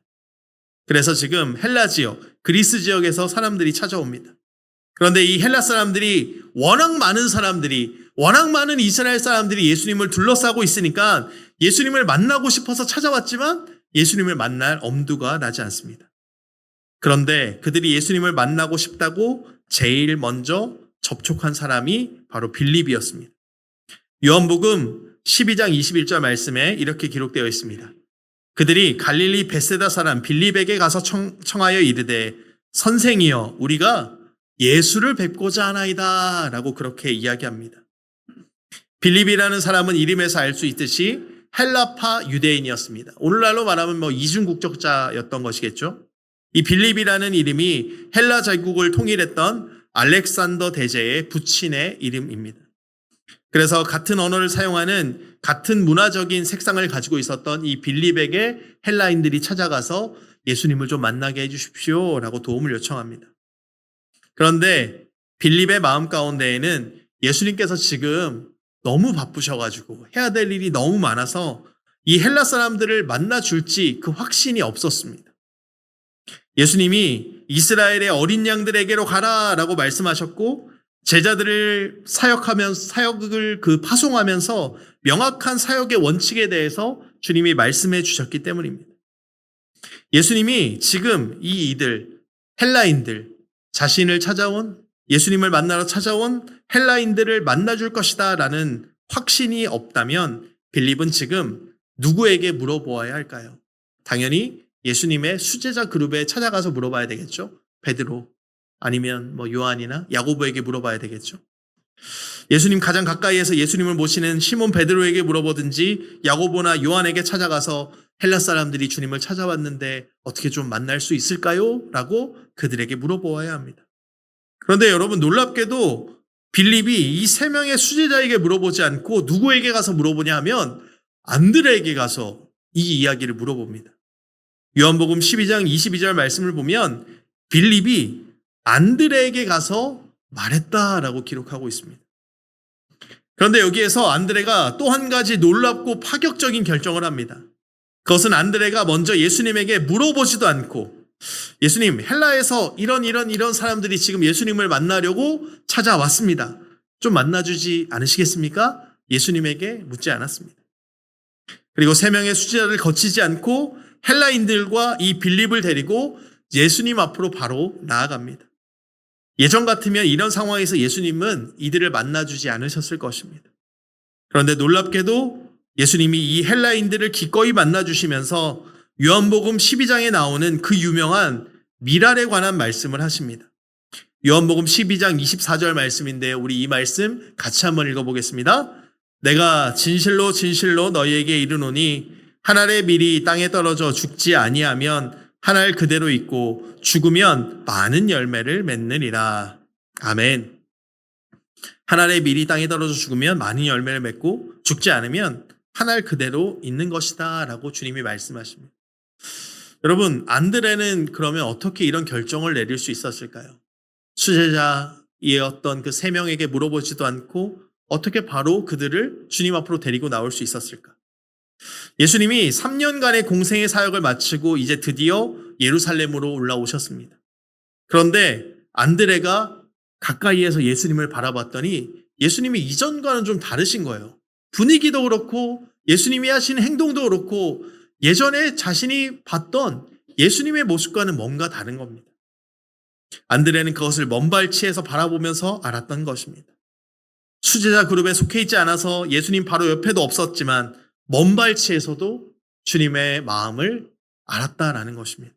그래서 지금 헬라 지역, 그리스 지역에서 사람들이 찾아옵니다. 그런데 이 헬라 사람들이 워낙 많은 이스라엘 사람들이 예수님을 둘러싸고 있으니까 예수님을 만나고 싶어서 찾아왔지만 예수님을 만날 엄두가 나지 않습니다. 그런데 그들이 예수님을 만나고 싶다고 제일 먼저 접촉한 사람이 바로 빌립이었습니다. 요한복음 12장 21절 말씀에 이렇게 기록되어 있습니다. 그들이 갈릴리 벳세다 사람 빌립에게 가서 청하여 이르되 선생이여 우리가 예수를 뵙고자 하나이다 라고 그렇게 이야기합니다. 빌립이라는 사람은 이름에서 알 수 있듯이 헬라파 유대인이었습니다. 오늘날로 말하면 이중 국적자였던 것이겠죠. 이 빌립이라는 이름이 헬라 제국을 통일했던 알렉산더 대제의 부친의 이름입니다. 그래서 같은 언어를 사용하는 같은 문화적인 색상을 가지고 있었던 이 빌립에게 헬라인들이 찾아가서 예수님을 좀 만나게 해주십시오 라고 도움을 요청합니다. 그런데 빌립의 마음 가운데에는 예수님께서 지금 너무 바쁘셔가지고 해야 될 일이 너무 많아서 이 헬라 사람들을 만나줄지 그 확신이 없었습니다. 예수님이 이스라엘의 어린 양들에게로 가라라고 말씀하셨고 제자들을 사역을 파송하면서 명확한 사역의 원칙에 대해서 주님이 말씀해 주셨기 때문입니다. 예수님이 지금 이 이들 헬라인들 자신을 찾아온 예수님을 만나러 찾아온 헬라인들을 만나줄 것이다 라는 확신이 없다면 빌립은 지금 누구에게 물어보아야 할까요? 당연히 예수님의 수제자 그룹에 찾아가서 물어봐야 되겠죠. 베드로 아니면 요한이나 야고보에게 물어봐야 되겠죠. 예수님 가장 가까이에서 예수님을 모시는 시몬 베드로에게 물어보든지 야고보나 요한에게 찾아가서 헬라 사람들이 주님을 찾아왔는데 어떻게 좀 만날 수 있을까요? 라고 그들에게 물어보아야 합니다. 그런데 여러분 놀랍게도 빌립이 이 세 명의 수제자에게 물어보지 않고 누구에게 가서 물어보냐 하면 안드레에게 가서 이 이야기를 물어봅니다. 요한복음 12장 22절 말씀을 보면 빌립이 안드레에게 가서 말했다라고 기록하고 있습니다. 그런데 여기에서 안드레가 또 한 가지 놀랍고 파격적인 결정을 합니다. 그것은 안드레가 먼저 예수님에게 물어보지도 않고 예수님, 헬라에서 이런 사람들이 지금 예수님을 만나려고 찾아왔습니다. 좀 만나주지 않으시겠습니까? 예수님에게 묻지 않았습니다. 그리고 세 명의 수제자를 거치지 않고 헬라인들과 이 빌립을 데리고 예수님 앞으로 바로 나아갑니다. 예전 같으면 이런 상황에서 예수님은 이들을 만나주지 않으셨을 것입니다. 그런데 놀랍게도 예수님이 이 헬라인들을 기꺼이 만나주시면서 요한복음 12장에 나오는 그 유명한 미랄에 관한 말씀을 하십니다. 요한복음 12장 24절 말씀인데 우리 이 말씀 같이 한번 읽어보겠습니다. 내가 진실로 진실로 너희에게 이르노니 한 알의 밀이 땅에 떨어져 죽지 아니하면 한 알 그대로 있고 죽으면 많은 열매를 맺느니라. 아멘. 한 알의 밀이 땅에 떨어져 죽으면 많은 열매를 맺고 죽지 않으면 한 알 그대로 있는 것이다 라고 주님이 말씀하십니다. 여러분, 안드레는 그러면 어떻게 이런 결정을 내릴 수 있었을까요? 수제자이었던 그 세 명에게 물어보지도 않고 어떻게 바로 그들을 주님 앞으로 데리고 나올 수 있었을까? 예수님이 3년간의 공생의 사역을 마치고 이제 드디어 예루살렘으로 올라오셨습니다. 그런데 안드레가 가까이에서 예수님을 바라봤더니 예수님이 이전과는 좀 다르신 거예요. 분위기도 그렇고 예수님이 하신 행동도 그렇고 예전에 자신이 봤던 예수님의 모습과는 뭔가 다른 겁니다. 안드레는 그것을 먼발치에서 바라보면서 알았던 것입니다. 수제자 그룹에 속해 있지 않아서 예수님 바로 옆에도 없었지만 먼발치에서도 주님의 마음을 알았다라는 것입니다.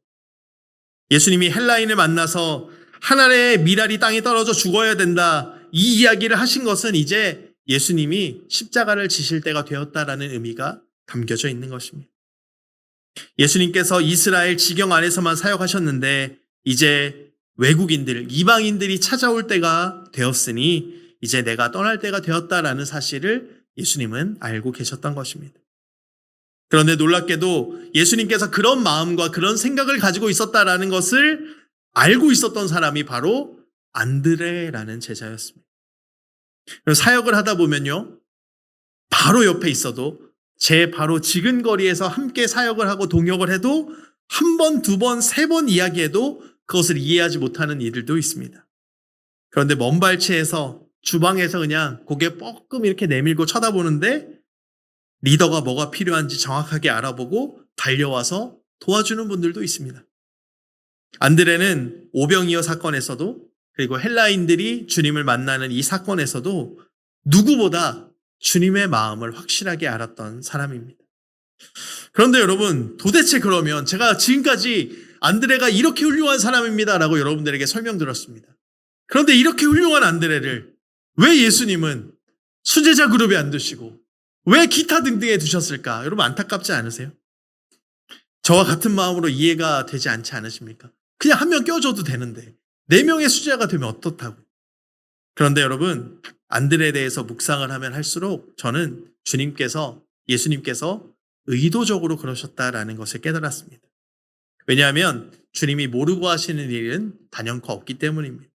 예수님이 헬라인을 만나서 한 알의 밀알이 땅에 떨어져 죽어야 된다. 이 이야기를 하신 것은 이제 예수님이 십자가를 지실 때가 되었다라는 의미가 담겨져 있는 것입니다. 예수님께서 이스라엘 지경 안에서만 사역하셨는데 이제 외국인들, 이방인들이 찾아올 때가 되었으니 이제 내가 떠날 때가 되었다라는 사실을 예수님은 알고 계셨던 것입니다. 그런데 놀랍게도 예수님께서 그런 마음과 그런 생각을 가지고 있었다라는 것을 알고 있었던 사람이 바로 안드레라는 제자였습니다. 사역을 하다 보면요, 바로 옆에 있어도 제 바로 지근거리에서 함께 사역을 하고 동역을 해도 한 번, 두 번, 세 번 이야기해도 그것을 이해하지 못하는 이들도 있습니다. 그런데 먼 발치에서 주방에서 그냥 고개 뻐끔 이렇게 내밀고 쳐다보는데 리더가 뭐가 필요한지 정확하게 알아보고 달려와서 도와주는 분들도 있습니다. 안드레는 오병이어 사건에서도 그리고 헬라인들이 주님을 만나는 이 사건에서도 누구보다 주님의 마음을 확실하게 알았던 사람입니다. 그런데 여러분, 도대체 그러면 제가 지금까지 안드레가 이렇게 훌륭한 사람입니다라고 여러분들에게 설명드렸습니다. 그런데 이렇게 훌륭한 안드레를 왜 예수님은 수제자 그룹에 안 두시고 왜 기타 등등에 두셨을까? 여러분 안타깝지 않으세요? 저와 같은 마음으로 이해가 되지 않지 않으십니까? 그냥 한 명 껴줘도 되는데 4명의 수제자가 되면 어떻다고? 그런데 여러분 안드레에 대해서 묵상을 하면 할수록 저는 예수님께서 의도적으로 그러셨다라는 것을 깨달았습니다. 왜냐하면 주님이 모르고 하시는 일은 단연코 없기 때문입니다.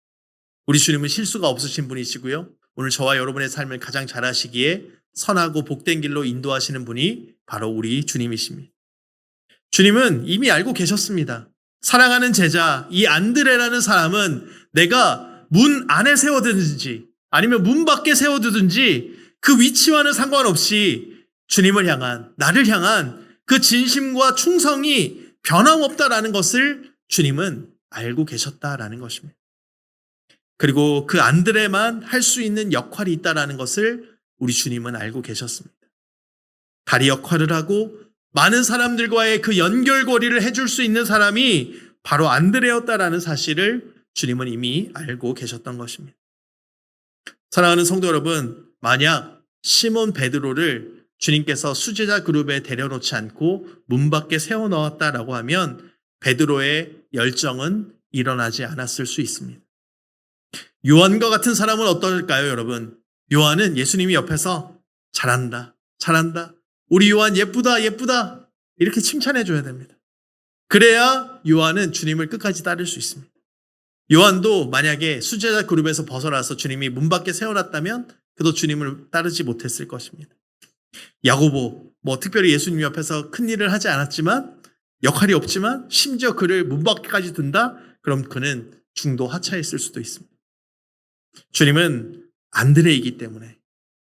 우리 주님은 실수가 없으신 분이시고요. 오늘 저와 여러분의 삶을 가장 잘 하시기에 선하고 복된 길로 인도하시는 분이 바로 우리 주님이십니다. 주님은 이미 알고 계셨습니다. 사랑하는 제자, 이 안드레라는 사람은 내가 문 안에 세워두든지 아니면 문 밖에 세워두든지 그 위치와는 상관없이 주님을 향한, 나를 향한 그 진심과 충성이 변함없다라는 것을 주님은 알고 계셨다라는 것입니다. 그리고 그 안드레만 할 수 있는 역할이 있다라는 것을 우리 주님은 알고 계셨습니다. 다리 역할을 하고 많은 사람들과의 그 연결고리를 해줄 수 있는 사람이 바로 안드레였다라는 사실을 주님은 이미 알고 계셨던 것입니다. 사랑하는 성도 여러분, 만약 시몬 베드로를 주님께서 수제자 그룹에 데려놓지 않고 문 밖에 세워놓았다라고 하면 베드로의 열정은 일어나지 않았을 수 있습니다. 요한과 같은 사람은 어떨까요, 여러분? 요한은 예수님이 옆에서 잘한다, 잘한다. 우리 요한 예쁘다, 예쁘다. 이렇게 칭찬해 줘야 됩니다. 그래야 요한은 주님을 끝까지 따를 수 있습니다. 요한도 만약에 수제자 그룹에서 벗어나서 주님이 문 밖에 세워놨다면 그도 주님을 따르지 못했을 것입니다. 야고보, 특별히 예수님 옆에서 큰 일을 하지 않았지만 역할이 없지만 심지어 그를 문 밖에까지 둔다? 그럼 그는 중도 하차했을 수도 있습니다. 주님은 안드레이기 때문에,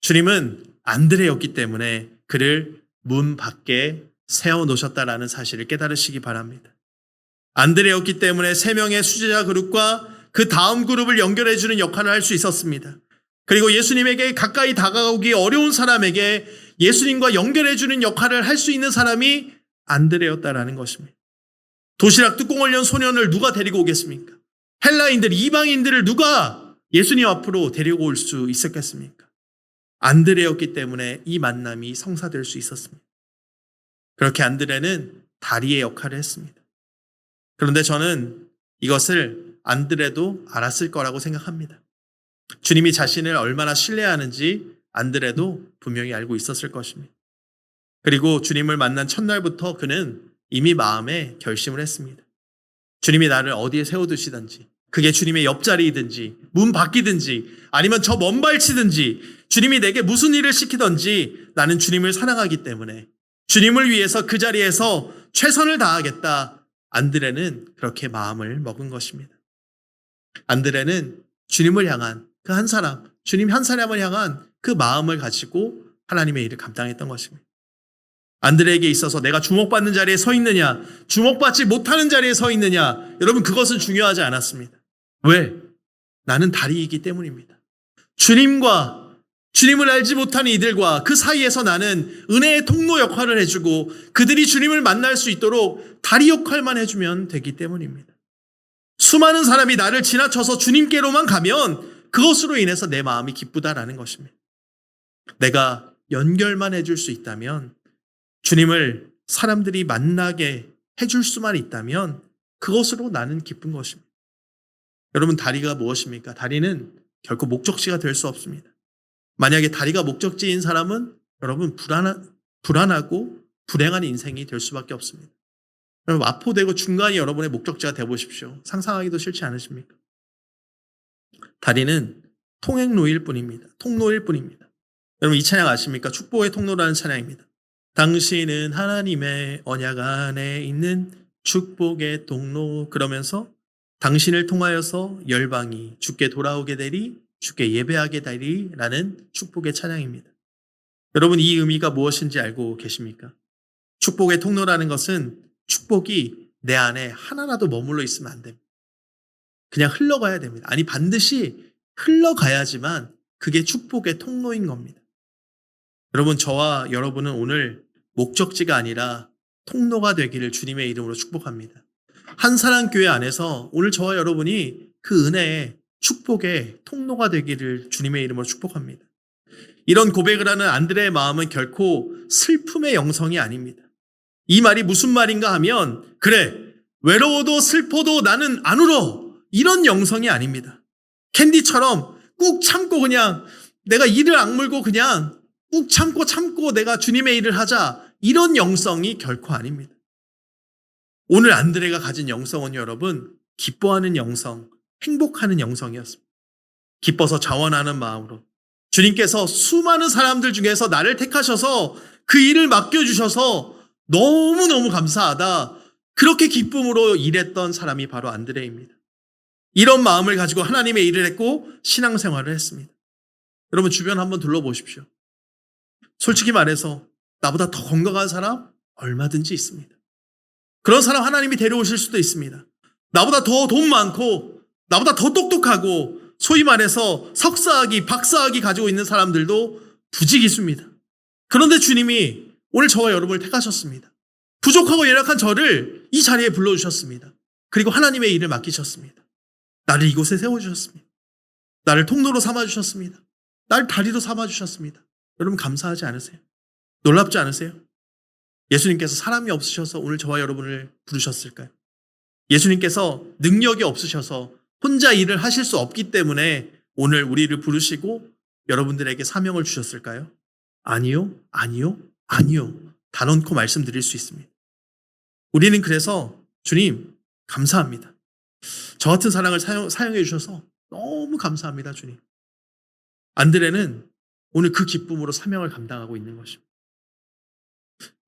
주님은 안드레였기 때문에 그를 문 밖에 세워놓으셨다라는 사실을 깨달으시기 바랍니다. 안드레였기 때문에 3명의 수제자 그룹과 그 다음 그룹을 연결해주는 역할을 할 수 있었습니다. 그리고 예수님에게 가까이 다가오기 어려운 사람에게 예수님과 연결해주는 역할을 할 수 있는 사람이 안드레였다라는 것입니다. 도시락 뚜껑을 연 소년을 누가 데리고 오겠습니까? 헬라인들, 이방인들을 누가 예수님 앞으로 데리고 올 수 있었겠습니까? 안드레였기 때문에 이 만남이 성사될 수 있었습니다. 그렇게 안드레는 다리의 역할을 했습니다. 그런데 저는 이것을 안드레도 알았을 거라고 생각합니다. 주님이 자신을 얼마나 신뢰하는지 안드레도 분명히 알고 있었을 것입니다. 그리고 주님을 만난 첫날부터 그는 이미 마음에 결심을 했습니다. 주님이 나를 어디에 세워두시든지, 그게 주님의 옆자리이든지 문 밖이든지 아니면 저 먼 발치든지 주님이 내게 무슨 일을 시키든지 나는 주님을 사랑하기 때문에 주님을 위해서 그 자리에서 최선을 다하겠다. 안드레는 그렇게 마음을 먹은 것입니다. 안드레는 주님을 향한 그 한 사람, 주님 한 사람을 향한 그 마음을 가지고 하나님의 일을 감당했던 것입니다. 안드레에게 있어서 내가 주목받는 자리에 서 있느냐, 주목받지 못하는 자리에 서 있느냐, 여러분 그것은 중요하지 않았습니다. 왜? 나는 다리이기 때문입니다. 주님을 알지 못하는 이들과 그 사이에서 나는 은혜의 통로 역할을 해주고 그들이 주님을 만날 수 있도록 다리 역할만 해주면 되기 때문입니다. 수많은 사람이 나를 지나쳐서 주님께로만 가면 그것으로 인해서 내 마음이 기쁘다라는 것입니다. 내가 연결만 해줄 수 있다면, 주님을 사람들이 만나게 해줄 수만 있다면 그것으로 나는 기쁜 것입니다. 여러분, 다리가 무엇입니까? 다리는 결코 목적지가 될 수 없습니다. 만약에 다리가 목적지인 사람은 여러분 불안하고 불행한 인생이 될 수밖에 없습니다. 여러분, 마포되고 중간이 여러분의 목적지가 되어보십시오. 상상하기도 싫지 않으십니까? 다리는 통행로일 뿐입니다. 통로일 뿐입니다. 여러분, 이 찬양 아십니까? 축복의 통로라는 찬양입니다. 당신은 하나님의 언약 안에 있는 축복의 통로, 그러면서 당신을 통하여서 열방이 주께 돌아오게 되리, 주께 예배하게 되리라는 축복의 찬양입니다. 여러분, 이 의미가 무엇인지 알고 계십니까? 축복의 통로라는 것은 축복이 내 안에 하나라도 머물러 있으면 안 됩니다. 그냥 흘러가야 됩니다. 아니, 반드시 흘러가야지만 그게 축복의 통로인 겁니다. 여러분, 저와 여러분은 오늘 목적지가 아니라 통로가 되기를 주님의 이름으로 축복합니다. 한사랑교회 안에서 오늘 저와 여러분이 그 은혜의 축복의 통로가 되기를 주님의 이름으로 축복합니다. 이런 고백을 하는 안드레의 마음은 결코 슬픔의 영성이 아닙니다. 이 말이 무슨 말인가 하면, 그래, 외로워도 슬퍼도 나는 안 울어, 이런 영성이 아닙니다. 캔디처럼 꾹 참고 그냥 내가 이를 악물고 그냥 꾹 참고 내가 주님의 일을 하자, 이런 영성이 결코 아닙니다. 오늘 안드레가 가진 영성은 여러분, 기뻐하는 영성, 행복하는 영성이었습니다. 기뻐서 자원하는 마음으로 주님께서 수많은 사람들 중에서 나를 택하셔서 그 일을 맡겨주셔서 너무너무 감사하다, 그렇게 기쁨으로 일했던 사람이 바로 안드레입니다. 이런 마음을 가지고 하나님의 일을 했고 신앙생활을 했습니다. 여러분, 주변 한번 둘러보십시오. 솔직히 말해서 나보다 더 건강한 사람 얼마든지 있습니다. 그런 사람 하나님이 데려오실 수도 있습니다. 나보다 더 돈 많고 나보다 더 똑똑하고 소위 말해서 석사학위, 박사학위 가지고 있는 사람들도 부지기수입니다. 그런데 주님이 오늘 저와 여러분을 택하셨습니다. 부족하고 연약한 저를 이 자리에 불러주셨습니다. 그리고 하나님의 일을 맡기셨습니다. 나를 이곳에 세워주셨습니다. 나를 통로로 삼아주셨습니다. 나를 다리로 삼아주셨습니다. 여러분, 감사하지 않으세요? 놀랍지 않으세요? 예수님께서 사람이 없으셔서 오늘 저와 여러분을 부르셨을까요? 예수님께서 능력이 없으셔서 혼자 일을 하실 수 없기 때문에 오늘 우리를 부르시고 여러분들에게 사명을 주셨을까요? 아니요, 아니요, 아니요. 단언코 말씀드릴 수 있습니다. 우리는 그래서 주님 감사합니다. 저 같은 사랑을 사용해 주셔서 너무 감사합니다, 주님. 안드레는 오늘 그 기쁨으로 사명을 감당하고 있는 것입니다.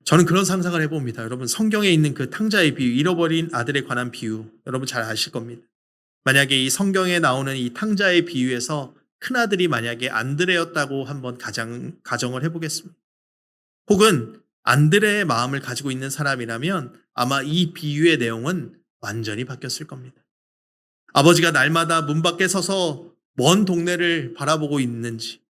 저는 그런 상상을 해봅니다. 여러분, 성경에 있는 그 탕자의 비유, 잃어버린 아들에 관한 비유, 여러분 잘 아실 겁니다. 만약에 이 성경에 나오는 이 탕자의 비유에서 큰아들이 만약에 안드레였다고 한번 가정을 해보겠습니다. 혹은 안드레의 마음을 가지고 있는 사람이라면 아마 이 비유의 내용은 완전히 바뀌었을 겁니다. 아버지가 날마다 문 밖에 서서 먼 동네를 바라보고 있는지,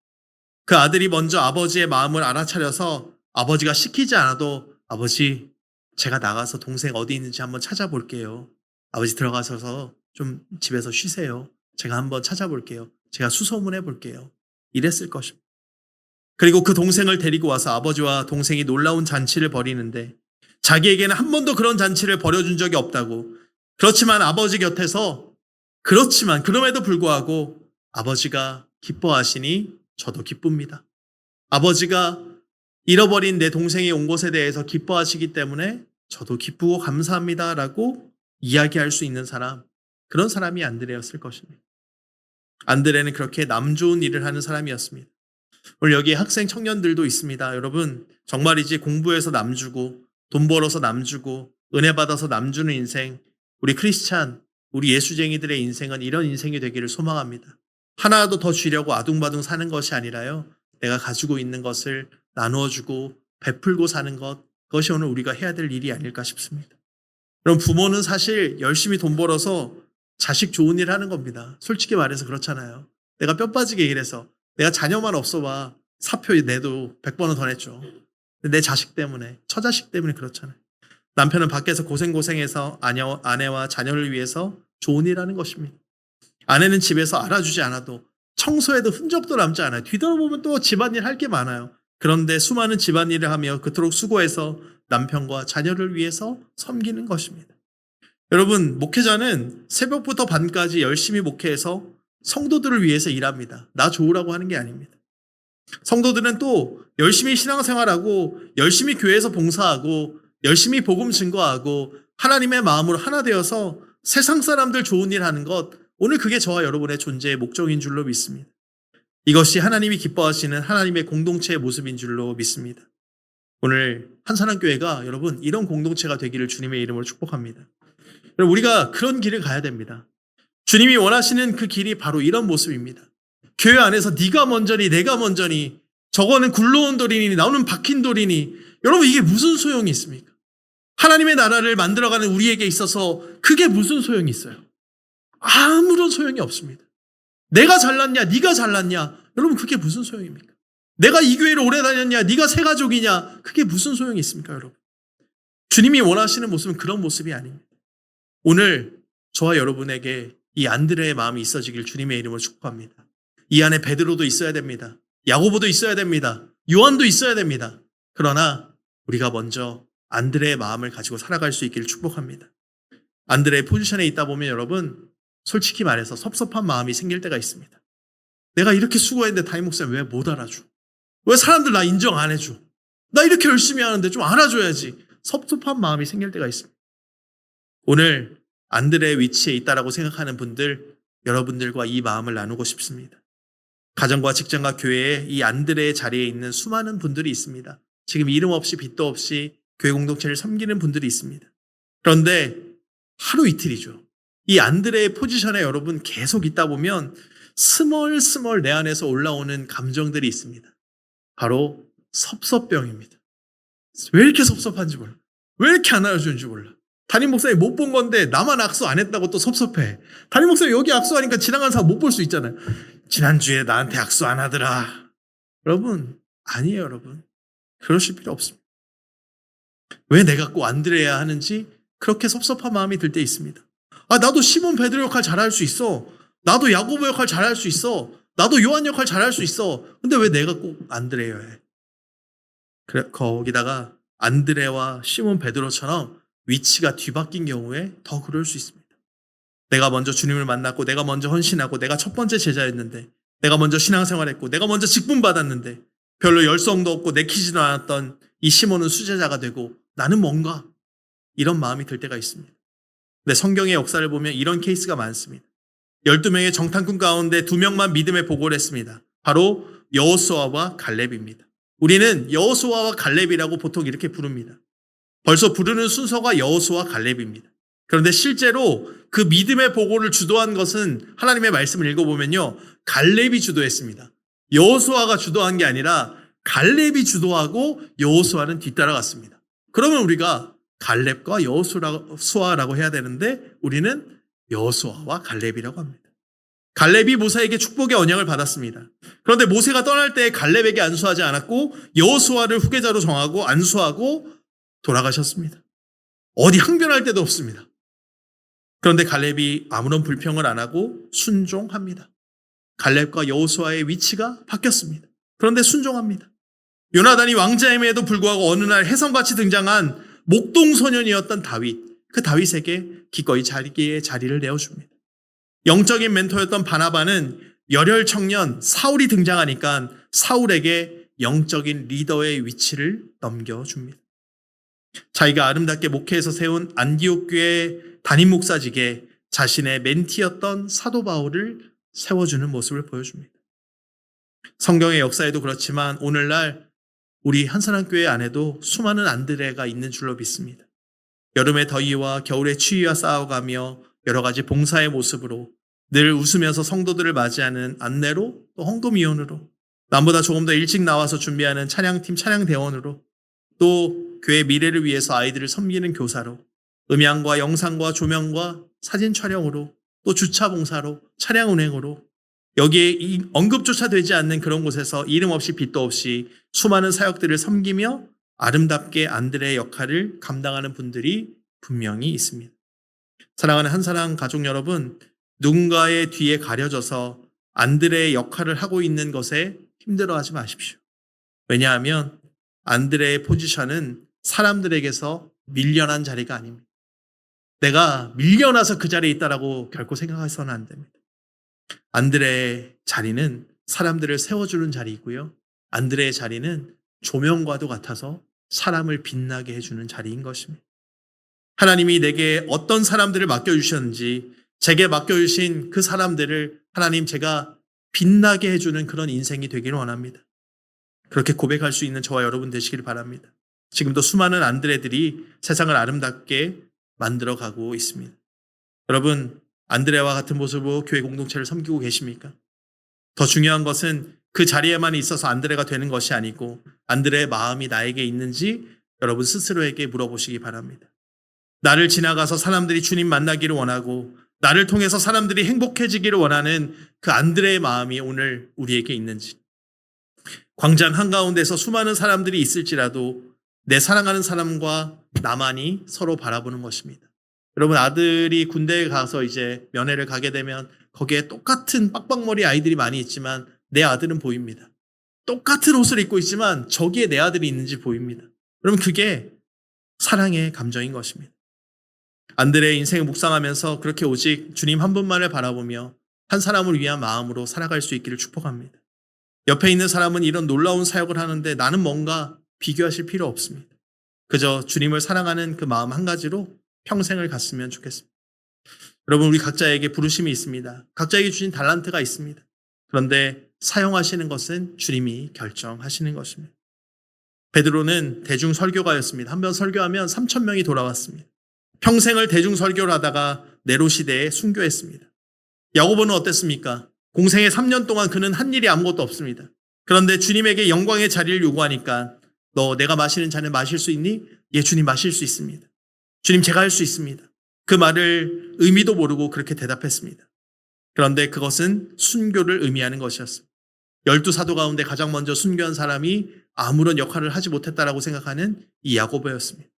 그 아들이 먼저 아버지의 마음을 알아차려서 아버지가 시키지 않아도 아버지, 제가 나가서 동생 어디 있는지 한번 찾아볼게요. 아버지 들어가셔서 좀 집에서 쉬세요. 제가 한번 찾아볼게요. 제가 수소문해 볼게요. 이랬을 것입니다. 그리고 그 동생을 데리고 와서 아버지와 동생이 놀라운 잔치를 벌이는데 자기에게는 한 번도 그런 잔치를 벌여준 적이 없다고. 그렇지만 아버지 곁에서 그럼에도 불구하고 아버지가 기뻐하시니 저도 기쁩니다. 아버지가 잃어버린 내 동생이 온 것에 대해서 기뻐하시기 때문에 저도 기쁘고 감사합니다라고 이야기할 수 있는 사람, 그런 사람이 안드레였을 것입니다. 안드레는 그렇게 남 좋은 일을 하는 사람이었습니다. 오늘 여기 학생 청년들도 있습니다. 여러분, 정말이지 공부해서 남 주고 돈 벌어서 남 주고 은혜 받아서 남 주는 인생, 우리 크리스찬, 우리 예수쟁이들의 인생은 이런 인생이 되기를 소망합니다. 하나라도 더 주려고 아둥바둥 사는 것이 아니라요, 내가 가지고 있는 것을 나누어주고 베풀고 사는 것, 그것이 오늘 우리가 해야 될 일이 아닐까 싶습니다. 그럼 부모는 사실 열심히 돈 벌어서 자식 좋은 일 하는 겁니다. 솔직히 말해서 그렇잖아요. 내가 뼈 빠지게 일해서 내가 자녀만 없어봐 사표 내도 100번은 더 냈죠. 내 자식 때문에, 처자식 때문에 그렇잖아요. 남편은 밖에서 고생해서 아내와 자녀를 위해서 좋은 일 하는 것입니다. 아내는 집에서 알아주지 않아도 청소에도 흔적도 남지 않아요. 뒤돌아보면 또 집안일 할 게 많아요. 그런데 수많은 집안일을 하며 그토록 수고해서 남편과 자녀를 위해서 섬기는 것입니다. 여러분, 목회자는 새벽부터 밤까지 열심히 목회해서 성도들을 위해서 일합니다. 나 좋으라고 하는 게 아닙니다. 성도들은 또 열심히 신앙생활하고 열심히 교회에서 봉사하고 열심히 복음 증거하고 하나님의 마음으로 하나 되어서 세상 사람들 좋은 일 하는 것, 오늘 그게 저와 여러분의 존재의 목적인 줄로 믿습니다. 이것이 하나님이 기뻐하시는 하나님의 공동체의 모습인 줄로 믿습니다. 오늘 한사랑교회가 여러분 이런 공동체가 되기를 주님의 이름으로 축복합니다. 여러분, 우리가 그런 길을 가야 됩니다. 주님이 원하시는 그 길이 바로 이런 모습입니다. 교회 안에서 네가 먼저니 내가 먼저니, 저거는 굴러온 돌이니 나오는 박힌 돌이니, 여러분 이게 무슨 소용이 있습니까? 하나님의 나라를 만들어가는 우리에게 있어서 그게 무슨 소용이 있어요? 아무런 소용이 없습니다. 내가 잘났냐 네가 잘났냐, 여러분 그게 무슨 소용입니까? 내가 이 교회를 오래 다녔냐 네가 새 가족이냐, 그게 무슨 소용이 있습니까? 여러분, 주님이 원하시는 모습은 그런 모습이 아닙니다. 오늘 저와 여러분에게 이 안드레의 마음이 있어지길 주님의 이름으로 축복합니다. 이 안에 베드로도 있어야 됩니다. 야고보도 있어야 됩니다. 요한도 있어야 됩니다. 그러나 우리가 먼저 안드레의 마음을 가지고 살아갈 수 있기를 축복합니다. 안드레의 포지션에 있다 보면 여러분, 솔직히 말해서 섭섭한 마음이 생길 때가 있습니다. 내가 이렇게 수고했는데 담임 목사님 왜 못 알아줘? 왜 사람들 나 인정 안 해줘? 나 이렇게 열심히 하는데 좀 알아줘야지. 섭섭한 마음이 생길 때가 있습니다. 오늘 안드레의 위치에 있다라고 생각하는 분들, 여러분들과 이 마음을 나누고 싶습니다. 가정과 직장과 교회에 이 안드레의 자리에 있는 수많은 분들이 있습니다. 지금 이름 없이 빚도 없이 교회 공동체를 섬기는 분들이 있습니다. 그런데 하루 이틀이죠. 이 안드레의 포지션에 여러분 계속 있다 보면 스멀스멀 내 안에서 올라오는 감정들이 있습니다. 바로 섭섭병입니다. 왜 이렇게 섭섭한지 몰라. 왜 이렇게 안 알아주는지 몰라. 담임 목사님 못 본 건데 나만 악수 안 했다고 또 섭섭해. 담임 목사님 여기 악수하니까 지나가는 사람 못 볼 수 있잖아요. 지난주에 나한테 악수 안 하더라. 여러분, 아니에요 여러분. 그러실 필요 없습니다. 왜 내가 꼭 안드레야 하는지 그렇게 섭섭한 마음이 들 때 있습니다. 아, 나도 시몬 베드로 역할 잘할 수 있어. 나도 야고보 역할 잘할 수 있어. 나도 요한 역할 잘할 수 있어. 근데 왜 내가 꼭 안드레여야 해? 거기다가 안드레와 시몬 베드로처럼 위치가 뒤바뀐 경우에 더 그럴 수 있습니다. 내가 먼저 주님을 만났고 내가 먼저 헌신하고 내가 첫 번째 제자였는데 내가 먼저 신앙생활했고 내가 먼저 직분받았는데 별로 열성도 없고 내키지도 않았던 이 시몬은 수제자가 되고 나는 뭔가 이런 마음이 들 때가 있습니다. 근데 성경의 역사를 보면 이런 케이스가 많습니다. 12명의 정탐꾼 가운데 2명만 믿음의 보고를 했습니다. 바로 여호수아와 갈렙입니다. 우리는 여호수아와 갈렙이라고 보통 이렇게 부릅니다. 벌써 부르는 순서가 여호수아 갈렙입니다. 그런데 실제로 그 믿음의 보고를 주도한 것은 하나님의 말씀을 읽어보면요. 갈렙이 주도했습니다. 여호수아가 주도한 게 아니라 갈렙이 주도하고 여호수아는 뒤따라갔습니다. 그러면 우리가 갈렙과 여호수아라고 해야 되는데 우리는 여호수아와 갈렙이라고 합니다. 갈렙이 모세에게 축복의 언약을 받았습니다. 그런데 모세가 떠날 때 갈렙에게 안수하지 않았고 여호수아를 후계자로 정하고 안수하고 돌아가셨습니다. 어디 항변할 데도 없습니다. 그런데 갈렙이 아무런 불평을 안 하고 순종합니다. 갈렙과 여호수아의 위치가 바뀌었습니다. 그런데 순종합니다. 요나단이 왕자임에도 불구하고 어느 날 혜성같이 등장한 목동소년이었던 다윗, 그 다윗에게 기꺼이 자리를 내어줍니다. 영적인 멘토였던 바나바는 열혈 청년 사울이 등장하니까 사울에게 영적인 리더의 위치를 넘겨줍니다. 자기가 아름답게 목회해서 세운 안디옥 교회 담임 목사직에 자신의 멘티였던 사도 바울을 세워주는 모습을 보여줍니다. 성경의 역사에도 그렇지만 오늘날 우리 한사랑교회 안에도 수많은 안드레가 있는 줄로 믿습니다. 여름의 더위와 겨울의 추위와 싸워가며 여러 가지 봉사의 모습으로 늘 웃으면서 성도들을 맞이하는 안내로 또 헌금위원으로 남보다 조금 더 일찍 나와서 준비하는 찬양팀 찬양대원으로 또 교회 미래를 위해서 아이들을 섬기는 교사로 음향과 영상과 조명과 사진 촬영으로 또 주차 봉사로 차량 운행으로 여기에 언급조차 되지 않는 그런 곳에서 이름 없이 빛도 없이 수많은 사역들을 섬기며 아름답게 안드레의 역할을 감당하는 분들이 분명히 있습니다. 사랑하는 한사랑 가족 여러분, 누군가의 뒤에 가려져서 안드레의 역할을 하고 있는 것에 힘들어하지 마십시오. 왜냐하면 안드레의 포지션은 사람들에게서 밀려난 자리가 아닙니다. 내가 밀려나서 그 자리에 있다라고 결코 생각해서는 안 됩니다. 안드레의 자리는 사람들을 세워주는 자리이고요. 안드레의 자리는 조명과도 같아서 사람을 빛나게 해주는 자리인 것입니다. 하나님이 내게 어떤 사람들을 맡겨주셨는지 제게 맡겨주신 그 사람들을 하나님 제가 빛나게 해주는 그런 인생이 되기를 원합니다. 그렇게 고백할 수 있는 저와 여러분 되시길 바랍니다. 지금도 수많은 안드레들이 세상을 아름답게 만들어가고 있습니다. 여러분, 안드레와 같은 모습으로 교회 공동체를 섬기고 계십니까? 더 중요한 것은 그 자리에만 있어서 안드레가 되는 것이 아니고 안드레의 마음이 나에게 있는지 여러분 스스로에게 물어보시기 바랍니다. 나를 지나가서 사람들이 주님 만나기를 원하고 나를 통해서 사람들이 행복해지기를 원하는 그 안드레의 마음이 오늘 우리에게 있는지, 광장 한가운데서 수많은 사람들이 있을지라도 내 사랑하는 사람과 나만이 서로 바라보는 것입니다. 여러분, 아들이 군대에 가서 이제 면회를 가게 되면 거기에 똑같은 빡빡머리 아이들이 많이 있지만 내 아들은 보입니다. 똑같은 옷을 입고 있지만 저기에 내 아들이 있는지 보입니다. 여러분, 그게 사랑의 감정인 것입니다. 안드레의 인생을 묵상하면서 그렇게 오직 주님 한 분만을 바라보며 한 사람을 위한 마음으로 살아갈 수 있기를 축복합니다. 옆에 있는 사람은 이런 놀라운 사역을 하는데 나는 뭔가 비교하실 필요 없습니다. 그저 주님을 사랑하는 그 마음 한 가지로 평생을 갔으면 좋겠습니다. 여러분, 우리 각자에게 부르심이 있습니다. 각자에게 주신 달란트가 있습니다. 그런데 사용하시는 것은 주님이 결정하시는 것입니다. 베드로는 대중 설교가였습니다. 한 번 설교하면 3,000명이 돌아왔습니다. 평생을 대중 설교를 하다가 네로 시대에 순교했습니다. 야고보는 어땠습니까? 공생의 3년 동안 그는 한 일이 아무것도 없습니다. 그런데 주님에게 영광의 자리를 요구하니까 너 내가 마시는 잔을 마실 수 있니? 예, 주님 마실 수 있습니다. 주님 제가 할 수 있습니다. 그 말을 의미도 모르고 그렇게 대답했습니다. 그런데 그것은 순교를 의미하는 것이었습니다. 12사도 가운데 가장 먼저 순교한 사람이 아무런 역할을 하지 못했다라고 생각하는 이 야고보였습니다.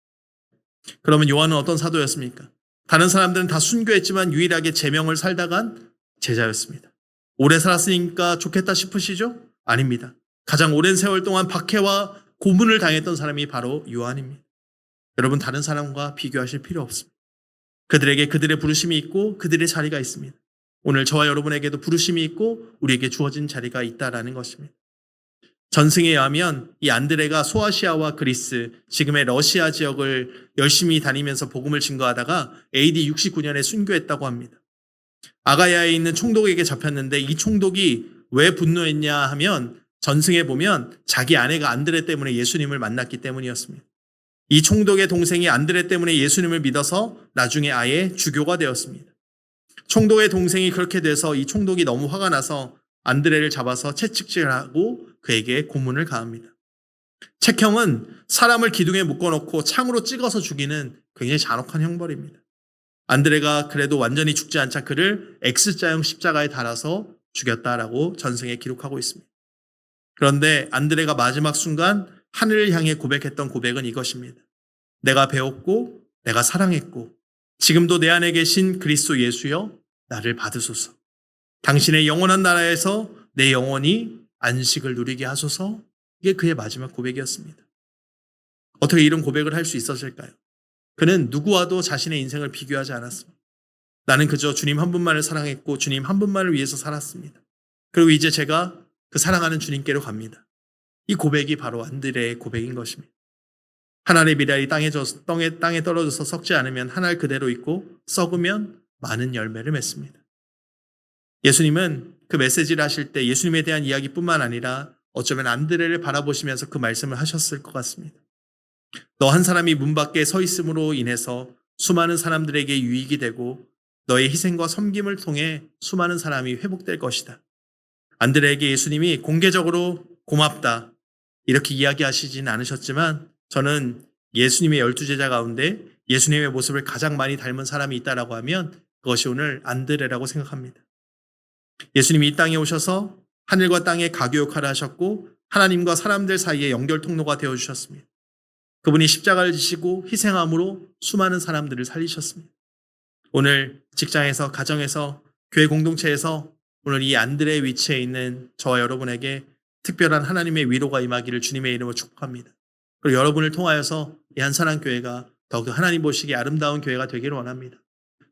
그러면 요한은 어떤 사도였습니까? 다른 사람들은 다 순교했지만 유일하게 제명을 살다간 제자였습니다. 오래 살았으니까 좋겠다 싶으시죠? 아닙니다. 가장 오랜 세월 동안 박해와 고문을 당했던 사람이 바로 요한입니다. 여러분, 다른 사람과 비교하실 필요 없습니다. 그들에게 그들의 부르심이 있고 그들의 자리가 있습니다. 오늘 저와 여러분에게도 부르심이 있고 우리에게 주어진 자리가 있다라는 것입니다. 전승에 의하면 이 안드레가 소아시아와 그리스, 지금의 러시아 지역을 열심히 다니면서 복음을 증거하다가 AD 69년에 순교했다고 합니다. 아가야에 있는 총독에게 잡혔는데 이 총독이 왜 분노했냐 하면 전승에 보면 자기 아내가 안드레 때문에 예수님을 만났기 때문이었습니다. 이 총독의 동생이 안드레 때문에 예수님을 믿어서 나중에 아예 주교가 되었습니다. 총독의 동생이 그렇게 돼서 이 총독이 너무 화가 나서 안드레를 잡아서 채찍질하고 그에게 고문을 가합니다. 책형은 사람을 기둥에 묶어놓고 창으로 찍어서 죽이는 굉장히 잔혹한 형벌입니다. 안드레가 그래도 완전히 죽지 않자 그를 X자형 십자가에 달아서 죽였다라고 전승에 기록하고 있습니다. 그런데 안드레가 마지막 순간 하늘을 향해 고백했던 고백은 이것입니다. 내가 배웠고 내가 사랑했고 지금도 내 안에 계신 그리스도 예수여 나를 받으소서. 당신의 영원한 나라에서 내 영혼이 안식을 누리게 하소서. 이게 그의 마지막 고백이었습니다. 어떻게 이런 고백을 할 수 있었을까요? 그는 누구와도 자신의 인생을 비교하지 않았습니다. 나는 그저 주님 한 분만을 사랑했고 주님 한 분만을 위해서 살았습니다. 그리고 이제 제가 그 사랑하는 주님께로 갑니다. 이 고백이 바로 안드레의 고백인 것입니다. 한 알의 미랄이 땅에 떨어져서 썩지 않으면 한 알 그대로 있고 썩으면 많은 열매를 맺습니다. 예수님은 그 메시지를 하실 때 예수님에 대한 이야기뿐만 아니라 어쩌면 안드레를 바라보시면서 그 말씀을 하셨을 것 같습니다. 너 한 사람이 문 밖에 서 있음으로 인해서 수많은 사람들에게 유익이 되고 너의 희생과 섬김을 통해 수많은 사람이 회복될 것이다. 안드레에게 예수님이 공개적으로 고맙다 이렇게 이야기하시지는 않으셨지만 저는 예수님의 12제자 가운데 예수님의 모습을 가장 많이 닮은 사람이 있다라고 하면 그것이 오늘 안드레라고 생각합니다. 예수님이 이 땅에 오셔서 하늘과 땅의 가교 역할을 하셨고 하나님과 사람들 사이의 연결 통로가 되어주셨습니다. 그분이 십자가를 지시고 희생함으로 수많은 사람들을 살리셨습니다. 오늘 직장에서, 가정에서, 교회 공동체에서 오늘 이 안드레의 위치에 있는 저와 여러분에게 특별한 하나님의 위로가 임하기를 주님의 이름으로 축복합니다. 그리고 여러분을 통하여서 이 한사랑교회가 더욱 하나님 보시기에 아름다운 교회가 되기를 원합니다.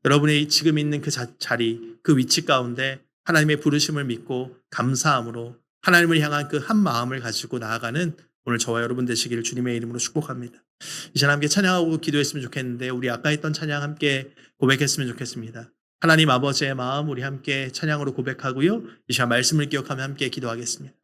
여러분이 지금 있는 그 자리, 그 위치 가운데 하나님의 부르심을 믿고 감사함으로 하나님을 향한 그 한 마음을 가지고 나아가는 오늘 저와 여러분 되시기를 주님의 이름으로 축복합니다. 이 시간 함께 찬양하고 기도했으면 좋겠는데 우리 아까 했던 찬양 함께 고백했으면 좋겠습니다. 하나님 아버지의 마음 우리 함께 찬양으로 고백하고요. 이 시간 말씀을 기억하며 함께 기도하겠습니다.